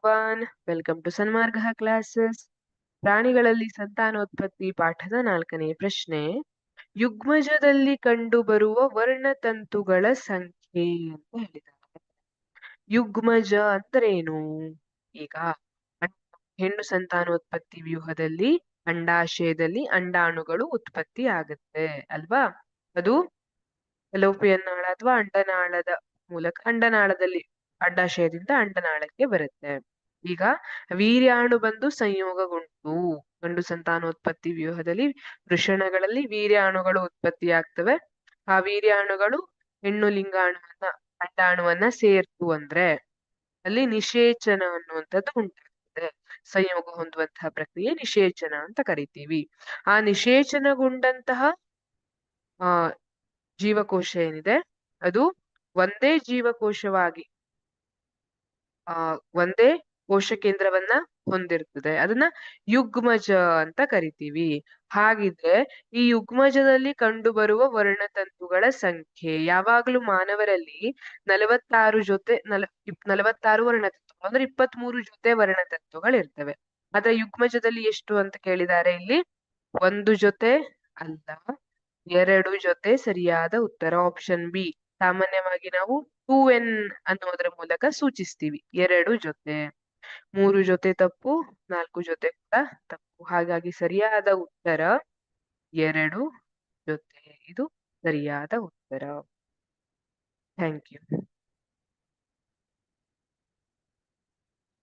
Everyone, welcome to Sanmarga classes. ಪ್ರಾಣಿಗಳಲ್ಲಿ ಸಂತಾನೋತ್ಪತ್ತಿ ಪಾಠದ 4ನೇ ಪ್ರಶ್ನೆ. ಯುಗ್ಮಜದಲ್ಲಿ ಕಂಡುಬರುವ ವರ್ಣತಂತುಗಳ ಸಂಖ್ಯೆ ಅಂತ ಹೇಳಿದ್ದಾರೆ. ಯುಗ್ಮಜ ಅಂದ್ರೇನು? ಈಗ ಹೆಣ್ಣು ಸಂತಾನೋತ್ಪತ್ತಿ ವ್ಯೂಹದಲ್ಲಿ ಅಂಡಾಶಯದಲ್ಲಿ ಅಂಡಾಣುಗಳು ಉತ್ಪತ್ತಿ ಆಗುತ್ತೆ ಅಲ್ವಾ? ಅದು ಫೆಲೋಪಿಯನ್ ನಾಳ ಅಥವಾ ಅಂಡನಾಳದ ಮೂಲಕ ಅಂಡನಾಳದಲ್ಲಿ ಅಂಡಾಶಯದಿಂದ ಅಂಡನಾಳಕ್ಕೆ ಬರುತ್ತೆ. ಈಗ ವೀರ್ಯಾಣು ಬಂದು ಸಂಯೋಗಗೊಂಡು ಗಂಡು ಸಂತಾನೋತ್ಪತ್ತಿ ವ್ಯೂಹದಲ್ಲಿ ವೃಷಣಗಳಲ್ಲಿ ವೀರ್ಯಾಣುಗಳು ಉತ್ಪತ್ತಿ ಆಗ್ತವೆ. ಆ ವೀರ್ಯಾಣುಗಳು ಹೆಣ್ಣು ಲಿಂಗಾಣುವನ್ನ ಅಂಡಾಣುವನ್ನ ಸೇರ್ತು ಅಂದ್ರೆ ಅಲ್ಲಿ ನಿಷೇಚನ ಅನ್ನುವಂಥದ್ದು ಉಂಟಾಗ್ತದೆ. ಸಂಯೋಗ ಹೊಂದುವಂತಹ ಪ್ರಕ್ರಿಯೆ ನಿಷೇಚನ ಅಂತ ಕರಿತೀವಿ. ಆ ನಿಷೇಚನಗೊಂಡಂತಹ ಆ ಜೀವಕೋಶ ಏನಿದೆ ಅದು ಒಂದೇ ಜೀವಕೋಶವಾಗಿ ಒಂದೇ ಕೋಶ ಕೇಂದ್ರವನ್ನ ಹೊಂದಿರ್ತದೆ. ಅದನ್ನ ಯುಗ್ಮಜ ಅಂತ ಕರಿತೀವಿ. ಹಾಗಿದ್ರೆ ಈ ಯುಗ್ಮಜದಲ್ಲಿ ಕಂಡುಬರುವ ವರ್ಣತಂತುಗಳ ಸಂಖ್ಯೆ ಯಾವಾಗ್ಲೂ ಮಾನವರಲ್ಲಿ 46 ಜೊತೆ 46 ವರ್ಣತಂತುಗಳು ಅಂದ್ರೆ 23 ಜೊತೆ ವರ್ಣತಂತುಗಳಿರ್ತವೆ. ಆದ್ರೆ ಯುಗ್ಮಜದಲ್ಲಿ ಎಷ್ಟು ಅಂತ ಕೇಳಿದ್ದಾರೆ ಇಲ್ಲಿ. 1 ಜೊತೆ ಅಲ್ಲ, 2 ಜೊತೆ ಸರಿಯಾದ ಉತ್ತರ ಆಪ್ಷನ್ ಬಿ. ಸಾಮಾನ್ಯವಾಗಿ ನಾವು 2n ಅನ್ನೋದ್ರ ಮೂಲಕ ಸೂಚಿಸ್ತೀವಿ. 2 ಜೊತೆ. 3 ಜೊತೆ ತಪ್ಪು, 4 ಜೊತೆ ಕೂಡ ತಪ್ಪು. ಹಾಗಾಗಿ ಸರಿಯಾದ ಉತ್ತರ 2 ಜೊತೆ. ಇದು ಸರಿಯಾದ ಉತ್ತರ. Thank you.